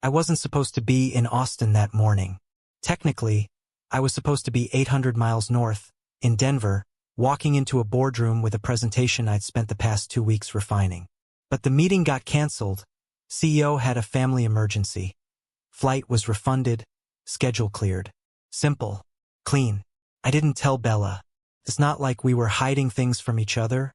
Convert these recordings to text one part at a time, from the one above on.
I wasn't supposed to be in Austin that morning. Technically, I was supposed to be 800 miles north, in Denver, walking into a boardroom with a presentation I'd spent the past 2 weeks refining. But the meeting got canceled. CEO had a family emergency. Flight was refunded, schedule cleared. Simple. Clean. I didn't tell Bella. It's not like we were hiding things from each other.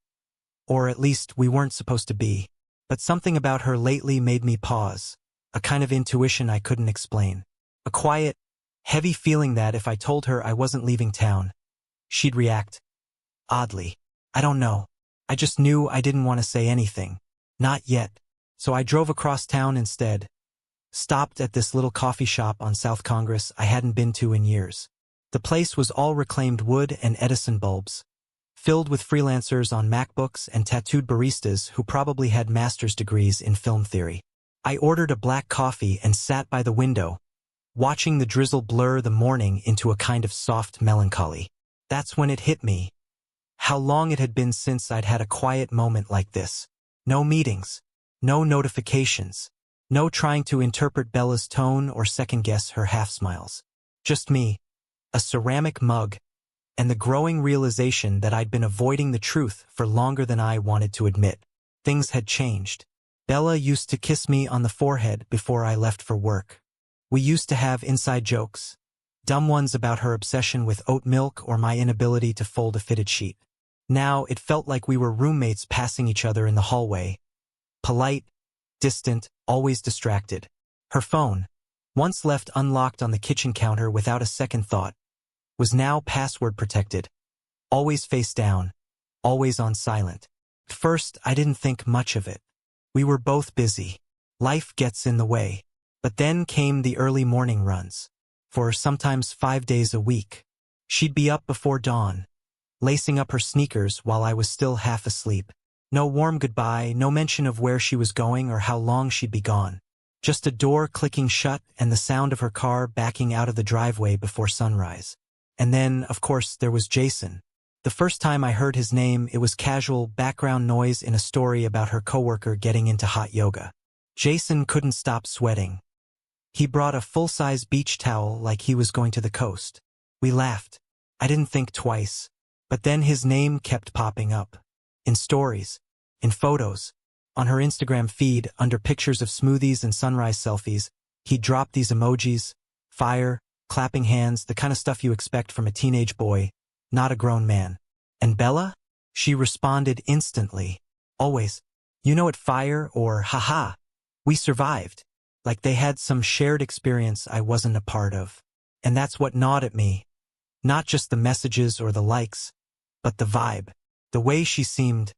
Or at least we weren't supposed to be. But something about her lately made me pause. A kind of intuition I couldn't explain. A quiet, heavy feeling that if I told her I wasn't leaving town, she'd react. Oddly. I don't know. I just knew I didn't want to say anything. Not yet. So I drove across town instead. Stopped at this little coffee shop on South Congress I hadn't been to in years. The place was all reclaimed wood and Edison bulbs, filled with freelancers on MacBooks and tattooed baristas who probably had master's degrees in film theory. I ordered a black coffee and sat by the window, watching the drizzle blur the morning into a kind of soft melancholy. That's when it hit me. How long it had been since I'd had a quiet moment like this. No meetings. No notifications. No trying to interpret Bella's tone or second-guess her half-smiles. Just me, a ceramic mug, and the growing realization that I'd been avoiding the truth for longer than I wanted to admit. Things had changed. Bella used to kiss me on the forehead before I left for work. We used to have inside jokes, dumb ones about her obsession with oat milk or my inability to fold a fitted sheet. Now it felt like we were roommates passing each other in the hallway. Polite, distant, always distracted. Her phone, once left unlocked on the kitchen counter without a second thought, was now password protected. Always face down, always on silent. At first, I didn't think much of it. We were both busy. Life gets in the way. But then came the early morning runs. For sometimes 5 days a week. She'd be up before dawn, lacing up her sneakers while I was still half asleep. No warm goodbye, no mention of where she was going or how long she'd be gone. Just a door clicking shut and the sound of her car backing out of the driveway before sunrise. And then, of course, there was Jason. The first time I heard his name, it was casual background noise in a story about her coworker getting into hot yoga. Jason couldn't stop sweating. He brought a full-size beach towel like he was going to the coast. We laughed. I didn't think twice. But then his name kept popping up. In stories. In photos. On her Instagram feed, under pictures of smoothies and sunrise selfies, he dropped these emojis, fire, clapping hands, the kind of stuff you expect from a teenage boy, not a grown man. And Bella? She responded instantly. Always. You know it, fire, or haha. We survived. Like they had some shared experience I wasn't a part of. And that's what gnawed at me. Not just the messages or the likes, but the vibe. The way she seemed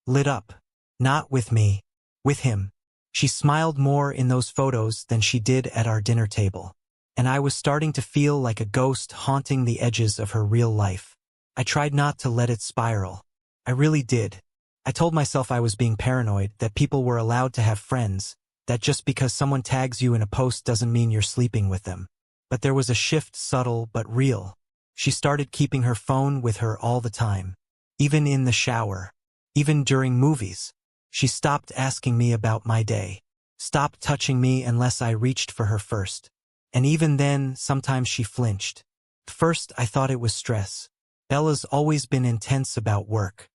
lit up. Not with me. With him. She smiled more in those photos than she did at our dinner table. And I was starting to feel like a ghost haunting the edges of her real life. I tried not to let it spiral. I really did. I told myself I was being paranoid, that people were allowed to have friends, that just because someone tags you in a post doesn't mean you're sleeping with them. But there was a shift, subtle but real. She started keeping her phone with her all the time. Even in the shower. Even during movies. She stopped asking me about my day. Stopped touching me unless I reached for her first. And even then, sometimes she flinched. First, I thought it was stress. Bella's always been intense about work.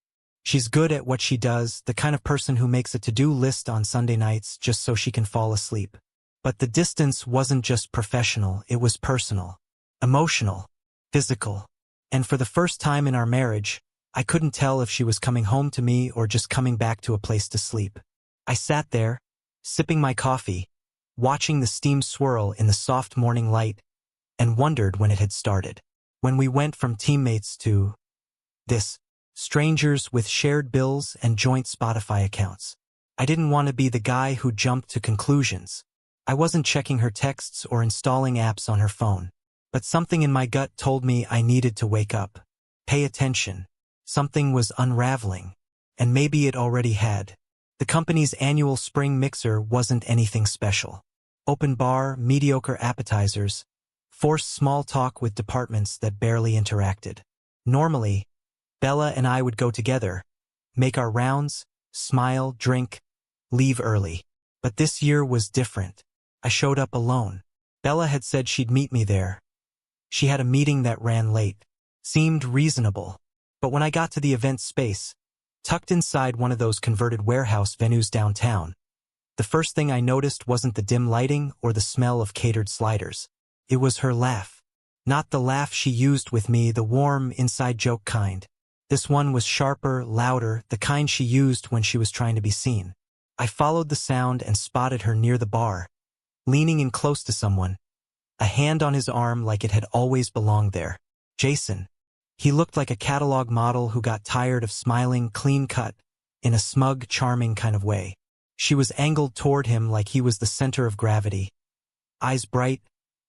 She's good at what she does, the kind of person who makes a to-do list on Sunday nights just so she can fall asleep. But the distance wasn't just professional, it was personal. Emotional. Physical. And for the first time in our marriage, I couldn't tell if she was coming home to me or just coming back to a place to sleep. I sat there, sipping my coffee, watching the steam swirl in the soft morning light, and wondered when it had started. When we went from teammates to this, strangers with shared bills and joint Spotify accounts. I didn't want to be the guy who jumped to conclusions. I wasn't checking her texts or installing apps on her phone. But something in my gut told me I needed to wake up. Pay attention. Something was unraveling. And maybe it already had. The company's annual spring mixer wasn't anything special. Open bar, mediocre appetizers, forced small talk with departments that barely interacted. Normally, Bella and I would go together, make our rounds, smile, drink, leave early. But this year was different. I showed up alone. Bella had said she'd meet me there. She had a meeting that ran late. Seemed reasonable. But when I got to the event space, tucked inside one of those converted warehouse venues downtown, the first thing I noticed wasn't the dim lighting or the smell of catered sliders. It was her laugh. Not the laugh she used with me, the warm, inside joke kind. This one was sharper, louder, the kind she used when she was trying to be seen. I followed the sound and spotted her near the bar, leaning in close to someone, a hand on his arm like it had always belonged there. Jason. He looked like a catalog model who got tired of smiling clean-cut, in a smug, charming kind of way. She was angled toward him like he was the center of gravity. Eyes bright,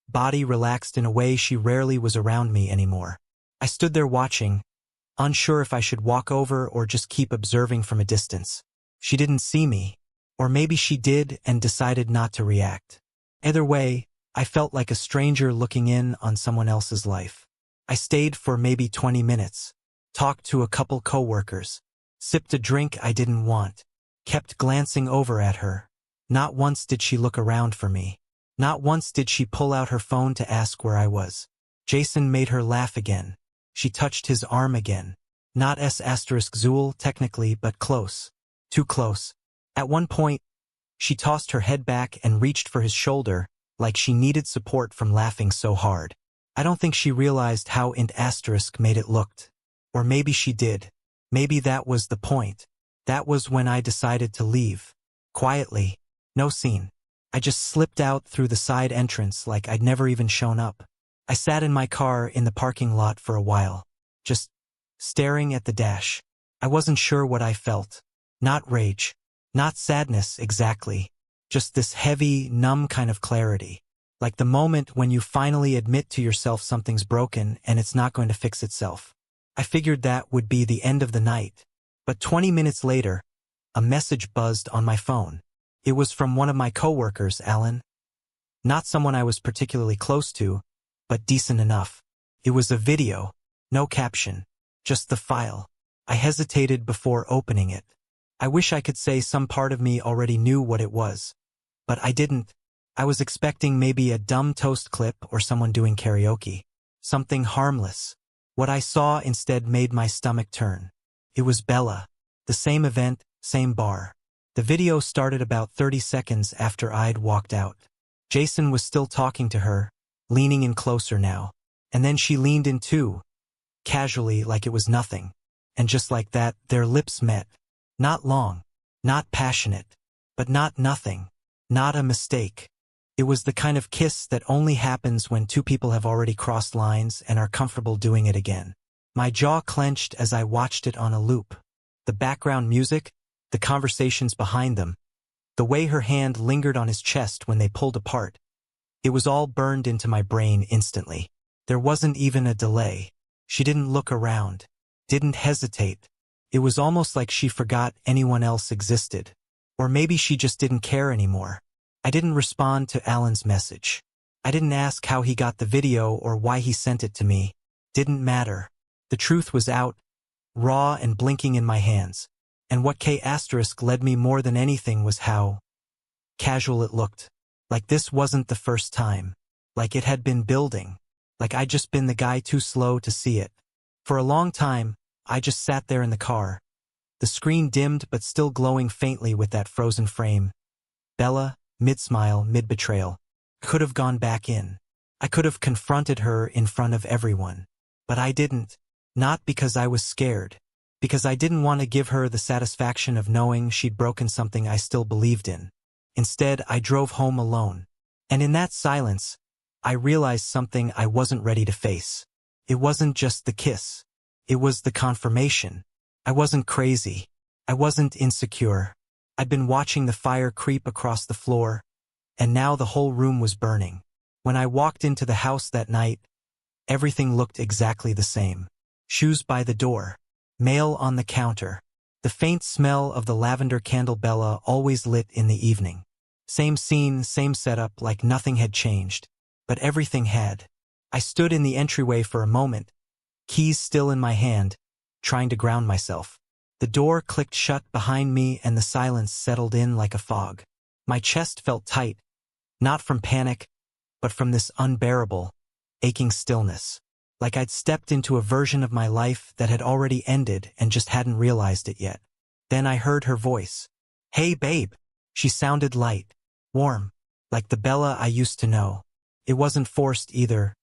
body relaxed in a way she rarely was around me anymore. I stood there watching, unsure if I should walk over or just keep observing from a distance. She didn't see me, or maybe she did and decided not to react. Either way, I felt like a stranger looking in on someone else's life. I stayed for maybe 20 minutes, talked to a couple coworkers, sipped a drink I didn't want, kept glancing over at her. Not once did she look around for me. Not once did she pull out her phone to ask where I was. Jason made her laugh again. She touched his arm again. Not S**Zool technically, but close. Too close. At one point, she tossed her head back and reached for his shoulder, like she needed support from laughing so hard. I don't think she realized how int** made it looked. Or maybe she did. Maybe that was the point. That was when I decided to leave. Quietly. No scene. I just slipped out through the side entrance like I'd never even shown up. I sat in my car in the parking lot for a while, just staring at the dash. I wasn't sure what I felt. Not rage. Not sadness exactly. Just this heavy, numb kind of clarity. Like the moment when you finally admit to yourself something's broken and it's not going to fix itself. I figured that would be the end of the night. But 20 minutes later, a message buzzed on my phone. It was from one of my coworkers, Alan. Not someone I was particularly close to, but decent enough. It was a video, no caption, just the file. I hesitated before opening it. I wish I could say some part of me already knew what it was. But I didn't. I was expecting maybe a dumb toast clip or someone doing karaoke. Something harmless. What I saw instead made my stomach turn. It was Bella. The same event, same bar. The video started about 30 seconds after I'd walked out. Jason was still talking to her, leaning in closer now. And then she leaned in too, casually like it was nothing. And just like that, their lips met. Not long, not passionate, but not nothing, not a mistake. It was the kind of kiss that only happens when two people have already crossed lines and are comfortable doing it again. My jaw clenched as I watched it on a loop. The background music, the conversations behind them, the way her hand lingered on his chest when they pulled apart. It was all burned into my brain instantly. There wasn't even a delay. She didn't look around, didn't hesitate. It was almost like she forgot anyone else existed. Or maybe she just didn't care anymore. I didn't respond to Alan's message. I didn't ask how he got the video or why he sent it to me. Didn't matter. The truth was out, raw and blinking in my hands. And what K** led me more than anything was how casual it looked. Like this wasn't the first time. Like it had been building. Like I'd just been the guy too slow to see it. For a long time, I just sat there in the car. The screen dimmed but still glowing faintly with that frozen frame. Bella, mid-smile, mid-betrayal. Could have gone back in. I could have confronted her in front of everyone. But I didn't. Not because I was scared. Because I didn't want to give her the satisfaction of knowing she'd broken something I still believed in. Instead, I drove home alone. And in that silence, I realized something I wasn't ready to face. It wasn't just the kiss. It was the confirmation. I wasn't crazy. I wasn't insecure. I'd been watching the fire creep across the floor, and now the whole room was burning. When I walked into the house that night, everything looked exactly the same. Shoes by the door. Mail on the counter. The faint smell of the lavender candle Bella always lit in the evening. Same scene, same setup, like nothing had changed. But everything had. I stood in the entryway for a moment, keys still in my hand, trying to ground myself. The door clicked shut behind me and the silence settled in like a fog. My chest felt tight, Not from panic, but from this unbearable, aching stillness. Like I'd stepped into a version of my life that had already ended and just hadn't realized it yet. Then I heard her voice. "Hey, babe." She sounded light, warm, like the Bella I used to know. It wasn't forced either.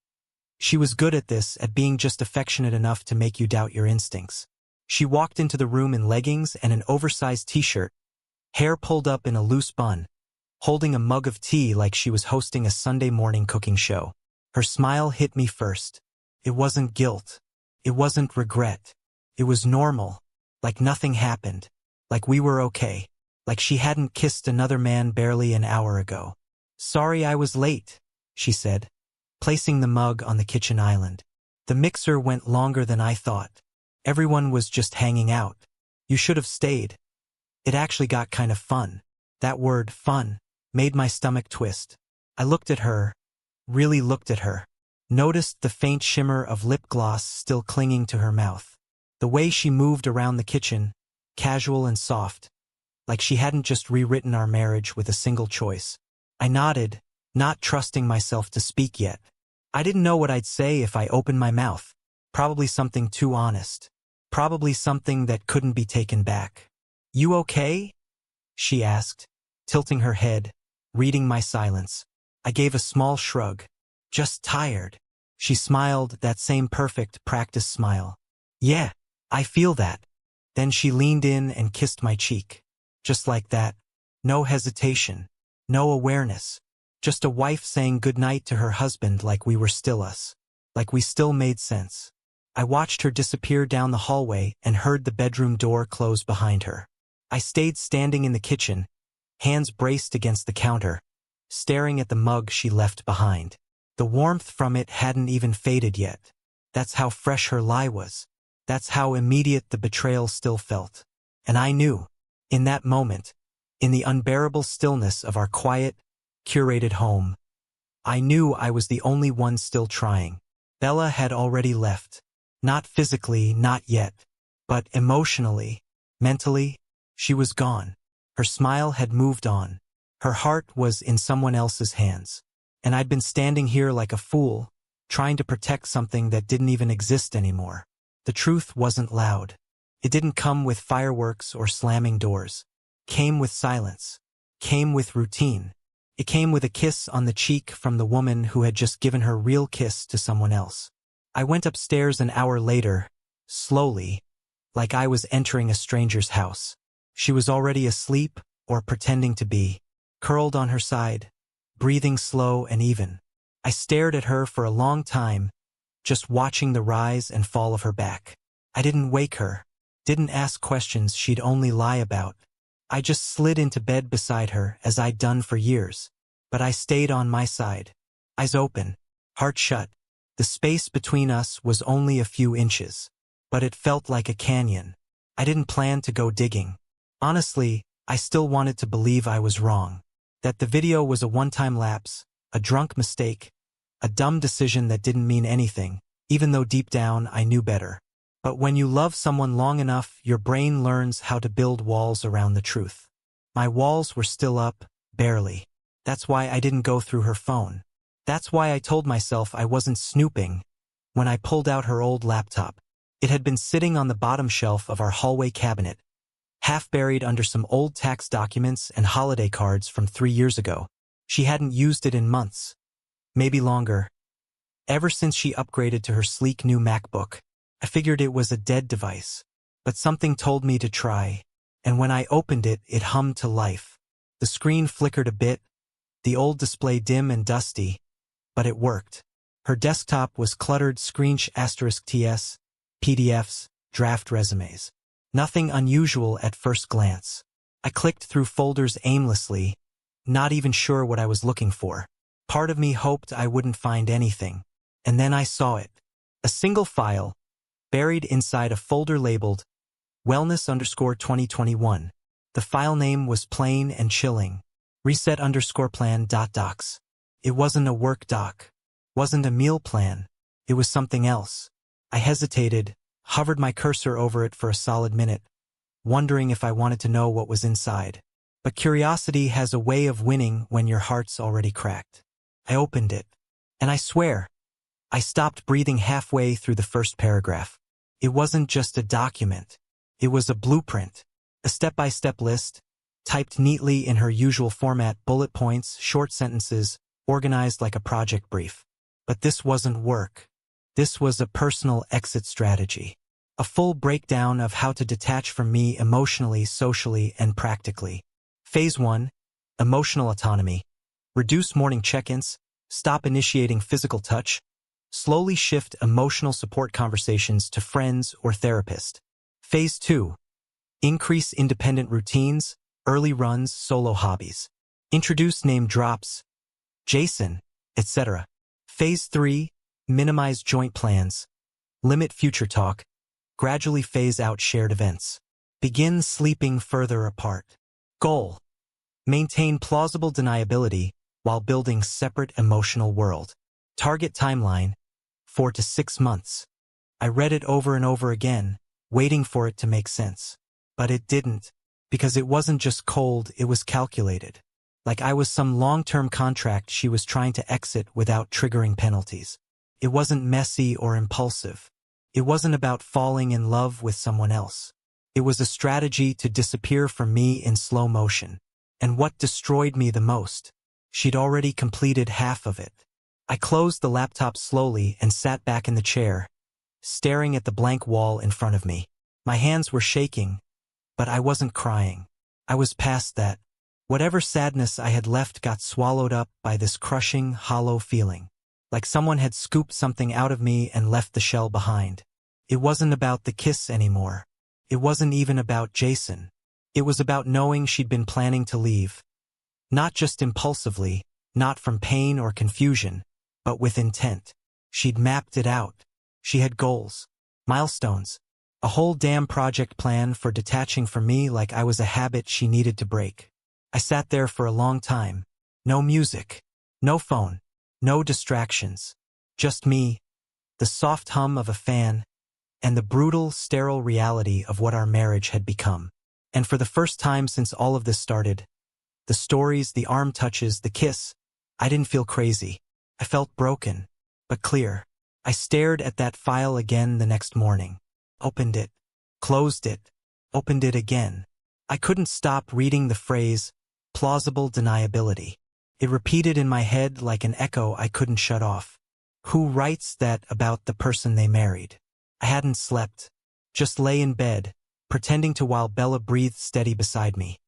She was good at this, at being just affectionate enough to make you doubt your instincts. She walked into the room in leggings and an oversized t-shirt, hair pulled up in a loose bun, holding a mug of tea like she was hosting a Sunday morning cooking show. Her smile hit me first. It wasn't guilt. It wasn't regret. It was normal, like nothing happened, like we were okay, like she hadn't kissed another man barely an hour ago. "Sorry I was late," she said, placing the mug on the kitchen island. "The mixer went longer than I thought. Everyone was just hanging out. You should have stayed." It actually got kind of fun. That word, fun, made my stomach twist. I looked at her, really looked at her. Noticed the faint shimmer of lip gloss still clinging to her mouth. The way she moved around the kitchen, casual and soft, like she hadn't just rewritten our marriage with a single choice. I nodded, not trusting myself to speak yet. I didn't know what I'd say if I opened my mouth. Probably something too honest. Probably something that couldn't be taken back. "You okay?" she asked, tilting her head, reading my silence. I gave a small shrug. "Just tired." She smiled, that same perfect practice smile. "Yeah, I feel that." Then she leaned in and kissed my cheek. Just like that. No hesitation. No awareness. Just a wife saying goodnight to her husband like we were still us. Like we still made sense. I watched her disappear down the hallway and heard the bedroom door close behind her. I stayed standing in the kitchen, hands braced against the counter, staring at the mug she left behind. The warmth from it hadn't even faded yet. That's how fresh her lie was. That's how immediate the betrayal still felt. And I knew, in that moment, in the unbearable stillness of our quiet, curated home, I knew I was the only one still trying. Bella had already left. Not physically, not yet. But emotionally, mentally, she was gone. Her smile had moved on. Her heart was in someone else's hands. And I'd been standing here like a fool, trying to protect something that didn't even exist anymore. The truth wasn't loud. It didn't come with fireworks or slamming doors. Came with silence. Came with routine. It came with a kiss on the cheek from the woman who had just given her real kiss to someone else. I went upstairs an hour later, slowly, like I was entering a stranger's house. She was already asleep, or pretending to be, curled on her side, breathing slow and even. I stared at her for a long time, just watching the rise and fall of her back. I didn't wake her, didn't ask questions she'd only lie about. I just slid into bed beside her as I'd done for years. But I stayed on my side. Eyes open, heart shut. The space between us was only a few inches, but it felt like a canyon. I didn't plan to go digging. Honestly, I still wanted to believe I was wrong. That the video was a one-time lapse, a drunk mistake, a dumb decision that didn't mean anything, even though deep down I knew better. But when you love someone long enough, your brain learns how to build walls around the truth. My walls were still up, barely. That's why I didn't go through her phone. That's why I told myself I wasn't snooping when I pulled out her old laptop. It had been sitting on the bottom shelf of our hallway cabinet, half buried under some old tax documents and holiday cards from 3 years ago. She hadn't used it in months, maybe longer. Ever since she upgraded to her sleek new MacBook, I figured it was a dead device. But something told me to try, and when I opened it, it hummed to life. The screen flickered a bit, the old display dim and dusty, but it worked. Her desktop was cluttered *TS, PDFs, draft resumes. Nothing unusual at first glance. I clicked through folders aimlessly, not even sure what I was looking for. Part of me hoped I wouldn't find anything. And then I saw it. A single file, buried inside a folder labeled wellness_2021. The file name was plain and chilling. reset_plan.docs. It wasn't a work doc. Wasn't a meal plan. It was something else. I hesitated, hovered my cursor over it for a solid minute, wondering if I wanted to know what was inside. But curiosity has a way of winning when your heart's already cracked. I opened it. And I swear, I stopped breathing halfway through the first paragraph. It wasn't just a document. It was a blueprint, a step-by-step list, typed neatly in her usual format, bullet points, short sentences, organized like a project brief. But this wasn't work. This was a personal exit strategy. A full breakdown of how to detach from me emotionally, socially, and practically. Phase 1. Emotional autonomy. Reduce morning check-ins, stop initiating physical touch, slowly shift emotional support conversations to friends or therapist. Phase 2. Increase independent routines, early runs, solo hobbies. Introduce name drops, Jason, etc. Phase 3. Minimize joint plans. Limit future talk. Gradually phase out shared events. Begin sleeping further apart. Goal. Maintain plausible deniability while building separate emotional world. Target timeline. 4 to 6 months. I read it over and over again, waiting for it to make sense. But it didn't, because it wasn't just cold, it was calculated. Like I was some long-term contract she was trying to exit without triggering penalties. It wasn't messy or impulsive. It wasn't about falling in love with someone else. It was a strategy to disappear from me in slow motion. And what destroyed me the most? She'd already completed half of it. I closed the laptop slowly and sat back in the chair, staring at the blank wall in front of me. My hands were shaking, but I wasn't crying. I was past that. Whatever sadness I had left got swallowed up by this crushing, hollow feeling. Like someone had scooped something out of me and left the shell behind. It wasn't about the kiss anymore. It wasn't even about Jason. It was about knowing she'd been planning to leave. Not just impulsively, not from pain or confusion, but with intent. She'd mapped it out. She had goals, milestones, a whole damn project plan for detaching from me like I was a habit she needed to break. I sat there for a long time. No music, no phone, no distractions. Just me, the soft hum of a fan, and the brutal, sterile reality of what our marriage had become. And for the first time since all of this started, the stories, the arm touches, the kiss, I didn't feel crazy. I felt broken, but clear. I stared at that file again the next morning. Opened it, closed it, opened it again. I couldn't stop reading the phrase, plausible deniability. It repeated in my head like an echo I couldn't shut off. Who writes that about the person they married? I hadn't slept. Just lay in bed, pretending to while Bella breathed steady beside me.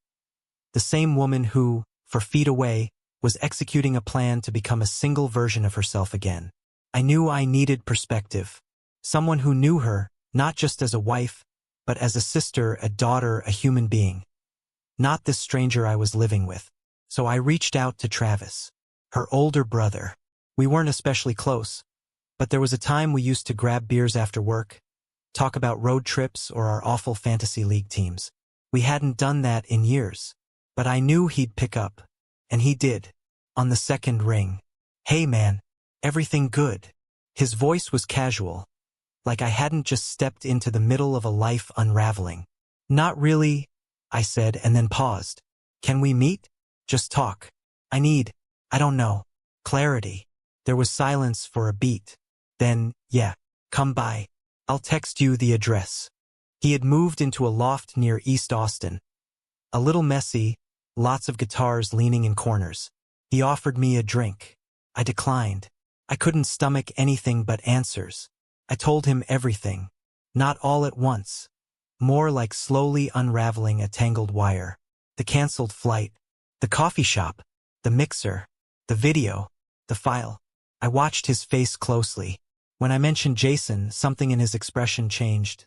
The same woman who, for feet away, was executing a plan to become a single version of herself again. I knew I needed perspective. Someone who knew her, not just as a wife, but as a sister, a daughter, a human being. Not this stranger I was living with. So I reached out to Travis, her older brother. We weren't especially close, but there was a time we used to grab beers after work, talk about road trips or our awful fantasy league teams. We hadn't done that in years, but I knew he'd pick up. And he did. On the second ring. Hey man, everything good? His voice was casual, like I hadn't just stepped into the middle of a life unraveling. Not really, I said and then paused. Can we meet? Just talk. I don't know, clarity. There was silence for a beat. Then, yeah, come by. I'll text you the address. He had moved into a loft near East Austin. A little messy, lots of guitars leaning in corners. He offered me a drink. I declined. I couldn't stomach anything but answers. I told him everything. Not all at once. More like slowly unraveling a tangled wire. The canceled flight. The coffee shop. The mixer. The video. The file. I watched his face closely. When I mentioned Jason, something in his expression changed.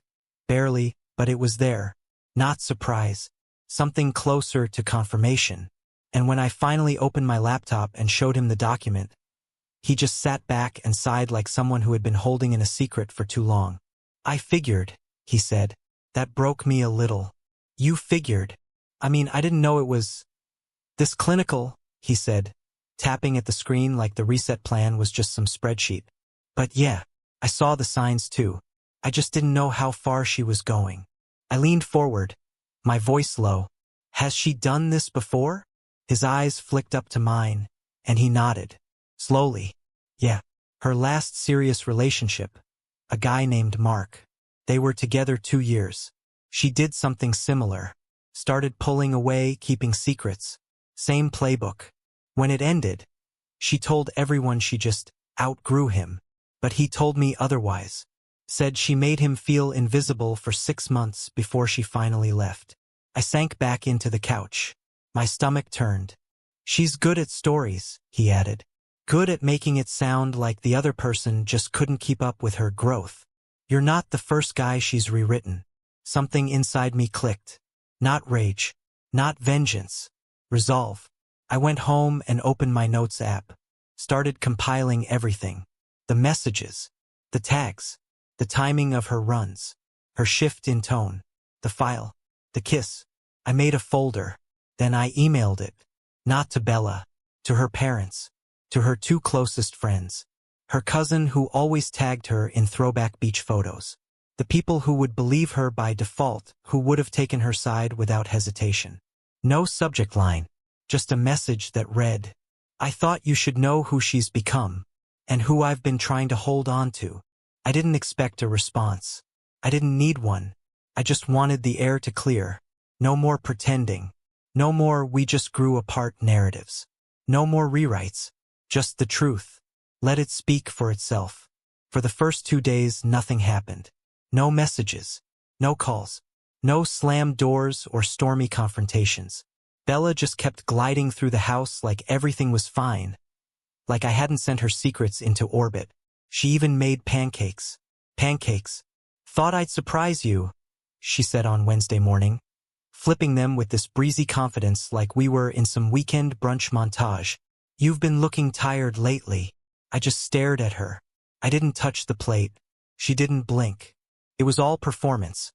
Barely, but it was there. Not surprise. Something closer to confirmation. And when I finally opened my laptop and showed him the document, he just sat back and sighed like someone who had been holding in a secret for too long. I figured, he said. That broke me a little. You figured? I mean, I didn't know it was this clinical, he said, tapping at the screen like the reset plan was just some spreadsheet. But yeah, I saw the signs too. I just didn't know how far she was going. I leaned forward, my voice low. Has she done this before? His eyes flicked up to mine, and he nodded. Slowly. Yeah. Her last serious relationship. A guy named Mark. They were together 2 years. She did something similar. Started pulling away, keeping secrets. Same playbook. When it ended, she told everyone she just outgrew him. But he told me otherwise. Said she made him feel invisible for 6 months before she finally left. I sank back into the couch. My stomach turned. She's good at stories, he added. Good at making it sound like the other person just couldn't keep up with her growth. You're not the first guy she's rewritten. Something inside me clicked. Not rage. Not vengeance. Resolve. I went home and opened my notes app. Started compiling everything. The messages. The tags. The timing of her runs. Her shift in tone. The file. The kiss. I made a folder. Then I emailed it. Not to Bella. To her parents. To her 2 closest friends. Her cousin who always tagged her in throwback beach photos. The people who would believe her by default, who would have taken her side without hesitation. No subject line. Just a message that read, I thought you should know who she's become. And who I've been trying to hold on to. I didn't expect a response. I didn't need one. I just wanted the air to clear. No more pretending. No more we just grew apart narratives. No more rewrites. Just the truth. Let it speak for itself. For the first 2 days, nothing happened. No messages. No calls. No slammed doors or stormy confrontations. Bella just kept gliding through the house like everything was fine. Like I hadn't sent her secrets into orbit. She even made pancakes. Pancakes. Thought I'd surprise you, she said on Wednesday morning, flipping them with this breezy confidence like we were in some weekend brunch montage. You've been looking tired lately. I just stared at her. I didn't touch the plate. She didn't blink. It was all performance.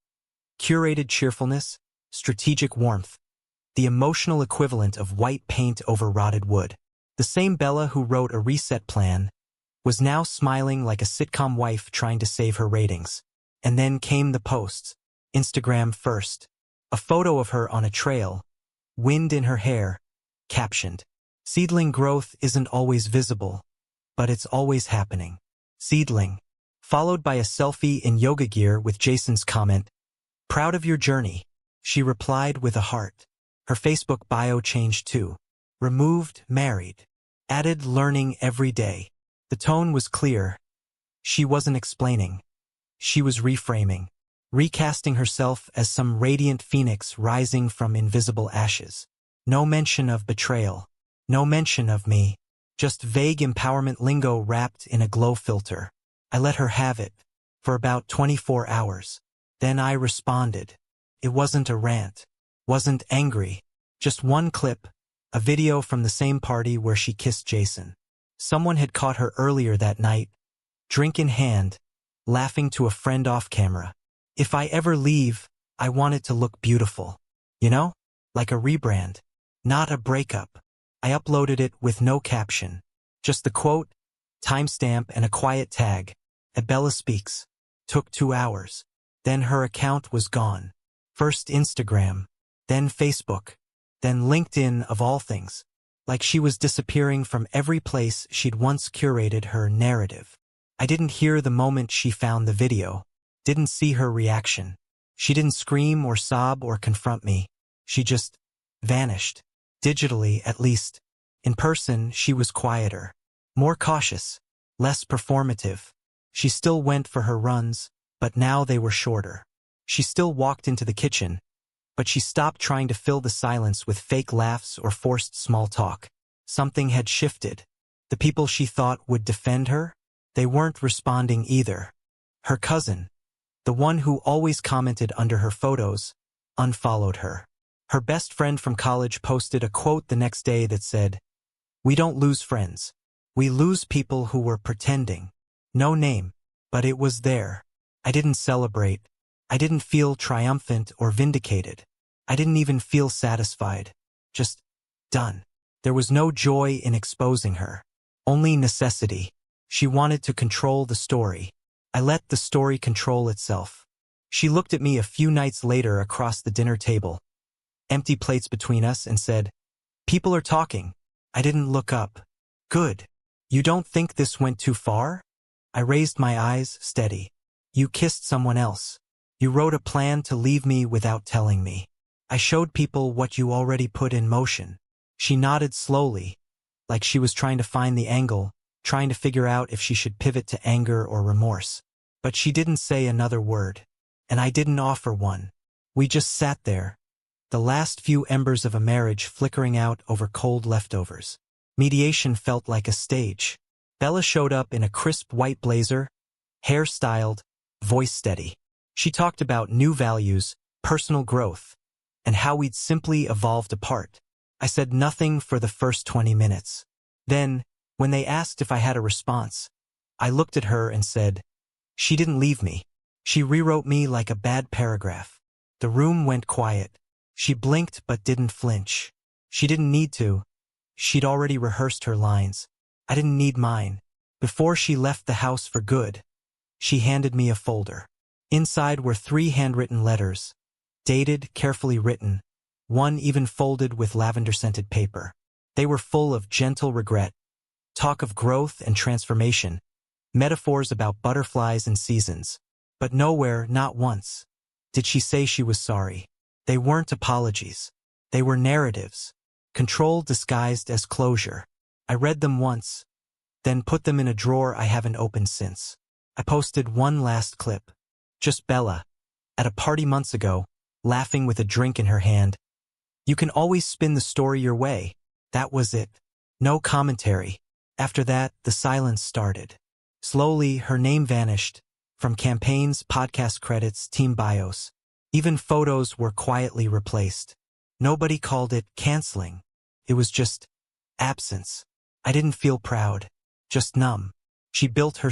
Curated cheerfulness, strategic warmth. The emotional equivalent of white paint over rotted wood. The same Bella who wrote a reset plan was now smiling like a sitcom wife trying to save her ratings. And then came the posts. Instagram first. A photo of her on a trail, wind in her hair, captioned, Seedling growth isn't always visible, but it's always happening. Seedling. Followed by a selfie in yoga gear with Jason's comment, Proud of your journey. She replied with a heart. Her Facebook bio changed too. Removed, married. Added learning every day. The tone was clear. She wasn't explaining. She was reframing. Recasting herself as some radiant phoenix rising from invisible ashes. No mention of betrayal. No mention of me. Just vague empowerment lingo wrapped in a glow filter. I let her have it. For about 24 hours. Then I responded. It wasn't a rant. Wasn't angry. Just one clip. A video from the same party where she kissed Jason. Someone had caught her earlier that night, drink in hand, laughing to a friend off camera. If I ever leave, I want it to look beautiful. You know? Like a rebrand. Not a breakup. I uploaded it with no caption. Just the quote, timestamp and a quiet tag. Bella Speaks. Took 2 hours. Then her account was gone. First Instagram. Then Facebook. Then LinkedIn of all things. Like she was disappearing from every place she'd once curated her narrative. I didn't hear the moment she found the video. Didn't see her reaction. She didn't scream or sob or confront me. She just vanished. Digitally, at least. In person, she was quieter. More cautious. Less performative. She still went for her runs, but now they were shorter. She still walked into the kitchen, but she stopped trying to fill the silence with fake laughs or forced small talk. Something had shifted. The people she thought would defend her, they weren't responding either. Her cousin, the one who always commented under her photos, unfollowed her. Her best friend from college posted a quote the next day that said, We don't lose friends. We lose people who were pretending. No name, but it was there. I didn't celebrate. I didn't feel triumphant or vindicated. I didn't even feel satisfied. Just done. There was no joy in exposing her. Only necessity. She wanted to control the story. I let the story control itself. She looked at me a few nights later across the dinner table. empty plates between us, and said, "People are talking." I didn't look up. Good. You don't think this went too far? I raised my eyes, steady. You kissed someone else. You wrote a plan to leave me without telling me. I showed people what you already put in motion. She nodded slowly, like she was trying to find the angle, trying to figure out if she should pivot to anger or remorse. But she didn't say another word. And I didn't offer one. We just sat there, the last few embers of a marriage flickering out over cold leftovers. Mediation felt like a stage. Bella showed up in a crisp white blazer, hair styled, voice steady. She talked about new values, personal growth, and how we'd simply evolved apart. I said nothing for the first 20 minutes. Then, when they asked if I had a response, I looked at her and said, "She didn't leave me. She rewrote me like a bad paragraph." The room went quiet. She blinked but didn't flinch. She didn't need to. She'd already rehearsed her lines. I didn't need mine. Before she left the house for good, she handed me a folder. Inside were 3 handwritten letters, dated, carefully written, one even folded with lavender-scented paper. They were full of gentle regret, talk of growth and transformation, metaphors about butterflies and seasons. But nowhere, not once, did she say she was sorry. They weren't apologies. They were narratives, control disguised as closure. I read them once, then put them in a drawer I haven't opened since. I posted one last clip. Just Bella, at a party months ago, laughing with a drink in her hand. You can always spin the story your way. That was it. No commentary. After that, the silence started. Slowly, her name vanished, from campaigns, podcast credits, team bios. Even photos were quietly replaced. Nobody called it canceling. It was just absence. I didn't feel proud, just numb. She built her